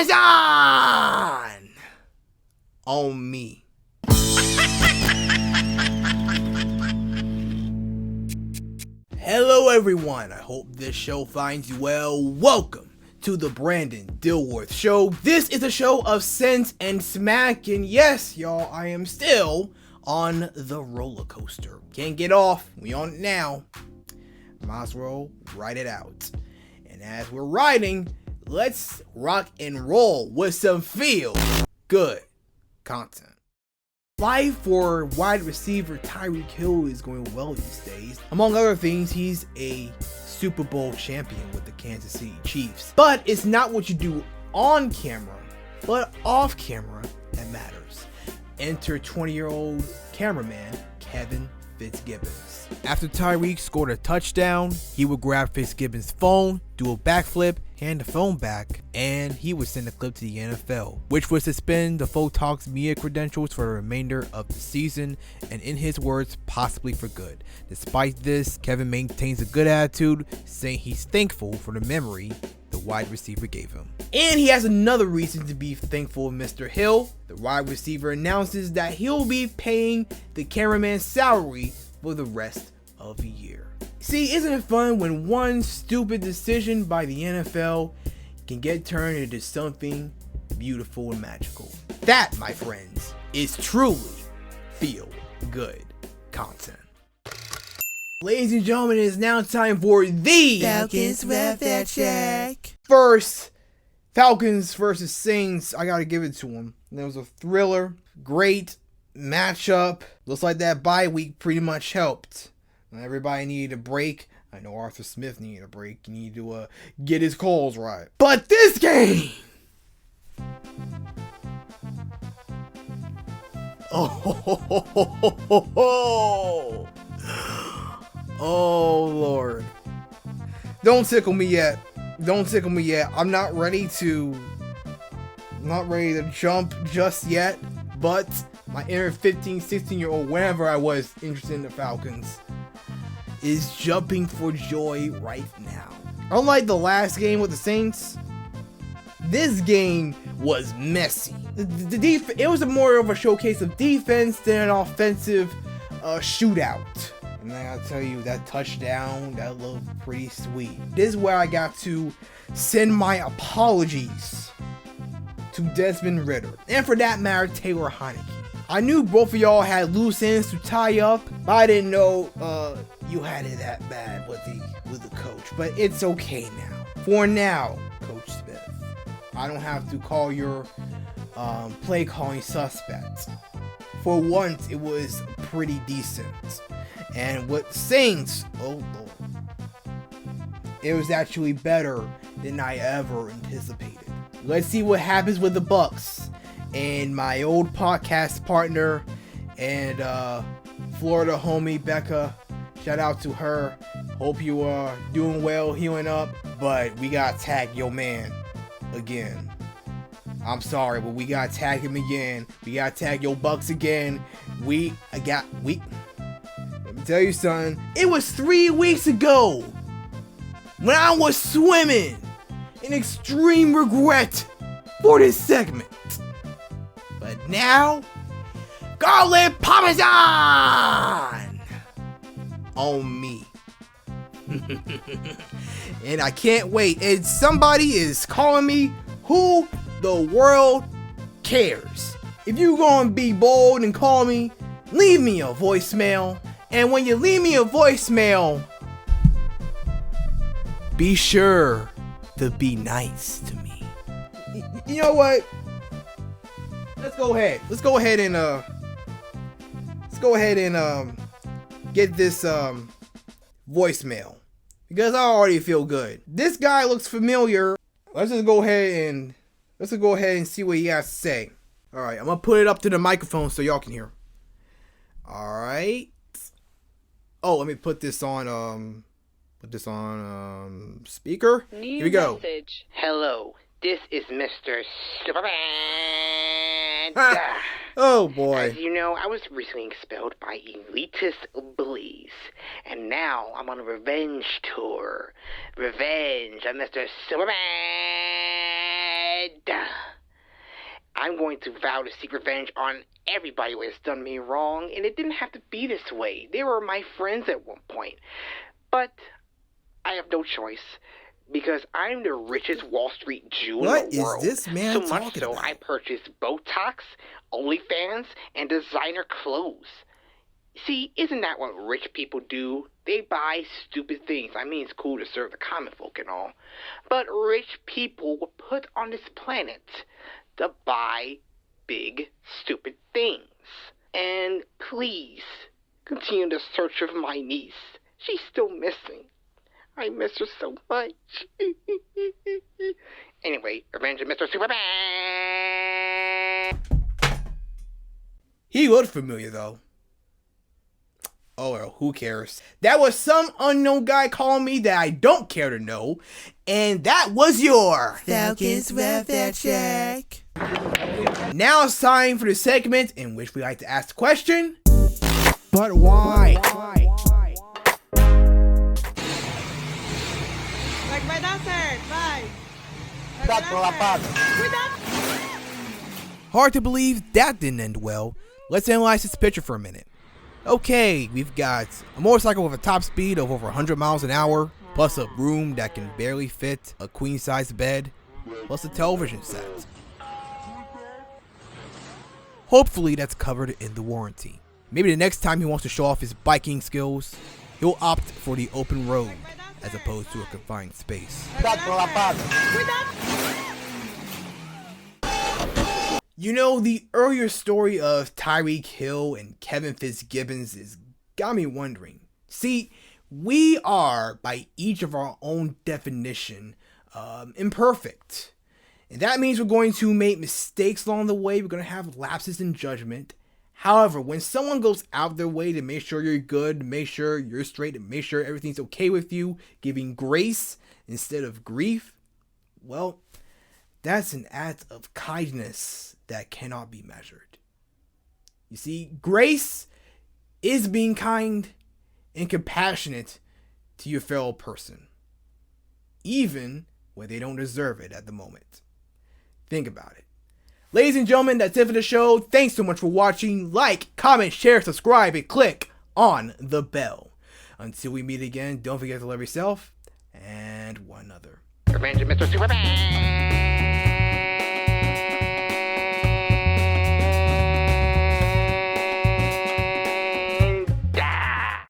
Parmesan on me. Hello everyone, I hope this show finds you well. Welcome to the Brandon Dilworth Show. This is a show of sense and smack, and yes, y'all, I am still on the roller coaster. Can't get off, we on it now. Might as well ride it out. And as we're riding, let's rock and roll with some feel good content. Life for wide receiver Tyreek Hill is going well these days. Among other things, he's a Super Bowl champion with the Kansas City Chiefs. But it's not what you do on camera, but off camera that matters. Enter 20-year-old cameraman Kevin Fitzgibbons. After Tyreek scored a touchdown, he would grab Fitzgibbons' phone, do a backflip, hand the phone back, and he would send a clip to the NFL, which would suspend the Photog's media credentials for the remainder of the season, and in his words, possibly for good. Despite this, Kevin maintains a good attitude, saying he's thankful for the memory the wide receiver gave him. And he has another reason to be thankful of Mr. Hill. The wide receiver announces that he'll be paying the cameraman's salary for the rest of the year. See, isn't it fun when one stupid decision by the NFL can get turned into something beautiful and magical? That, my friends, is truly feel good content. Ladies and gentlemen, it is now time for the Falcons welfare check. First, Falcons versus Saints. I gotta give it to them. There was a thriller, great matchup. Looks like that bye week pretty much helped. Everybody needed a break. I know Arthur Smith needed a break. He needed to get his calls right. But this game! Oh, Lord. Don't tickle me yet. Don't tickle me yet. I'm not ready to jump just yet. But my inner 15, 16-year-old, whenever I was interested in the Falcons, is jumping for joy right now. Unlike the last game with the Saints, this game was messy. It was more of a showcase of defense than an offensive shootout. And I gotta tell you, that touchdown, that looked pretty sweet. This is where I got to send my apologies to Desmond Ridder, and for that matter, Taylor Heineke. I knew both of y'all had loose ends to tie up, but I didn't know you had it that bad with the coach. But it's okay now. For now, Coach Smith, I don't have to call your play calling suspect. For once, it was pretty decent. And with Saints, oh Lord, it was actually better than I ever anticipated. Let's see what happens with the Bucks. And my old podcast partner and Florida homie Becca, shout out to her. Hope you are doing well, healing up. But we gotta tag your man again. I'm sorry, but we gotta tag him again. We gotta tag your Bucks again. Let me tell you something. It was 3 weeks ago when I was swimming in extreme regret for this segment. But now, garlic parmesan on me. And I can't wait. And somebody is calling me. Who the world cares? If you gonna be bold and call me, leave me a voicemail. And when you leave me a voicemail, be sure to be nice to me. You know what? Let's go ahead and get this voicemail, because I already feel good. This guy looks familiar. Let's just go ahead and see what he has to say. All right, I'm gonna put it up to the microphone so y'all can hear. All right. Oh, let me put this on speaker. Here we go. Message. Hello, this is Mr. Superman. Oh boy. As you know, I was recently expelled by elitist bullies, and now I'm on a revenge tour. Revenge on Mr. Superman. I'm going to vow to seek revenge on everybody who has done me wrong, and it didn't have to be this way. They were my friends at one point. But I have no choice, because I'm the richest Wall Street Jew in the world. What is this man so much talking so, about? I purchased Botox, OnlyFans, and designer clothes. See, isn't that what rich people do? They buy stupid things. I mean, it's cool to serve the common folk and all. But rich people were put on this planet to buy big, stupid things. And please, continue the search of my niece. She's still missing. I miss her so much. Anyway, Revenge of Mr. Superman! He looked familiar though. Oh well, who cares? That was some unknown guy calling me that I don't care to know. And that was your Falcons Welfare Check. Now it's time for the segment in which we like to ask the question, but why? Cuidado, sir. Bye. Hard to believe that didn't end well. Let's analyze this picture for a minute. Okay, we've got a motorcycle with a top speed of over 100 miles an hour, plus a room that can barely fit a queen-size bed, plus a television set. Hopefully that's covered in the warranty. Maybe the next time he wants to show off his biking skills, he'll opt for the open road as opposed to a confined space. You know, the earlier story of Tyreek Hill and Kevin Fitzgibbons has got me wondering. See, we are, by each of our own definition, imperfect. And that means we're going to make mistakes along the way. We're going to have lapses in judgment. However, when someone goes out their way to make sure you're good, to make sure you're straight, to make sure everything's okay with you, giving grace instead of grief, well, that's an act of kindness that cannot be measured. You see, grace is being kind and compassionate to your fellow person, even when they don't deserve it at the moment. Think about it. Ladies and gentlemen, that's it for the show. Thanks so much for watching. Like, comment, share, subscribe, and click on the bell. Until we meet again, don't forget to love yourself and one another. Revenge of Mr. Superman!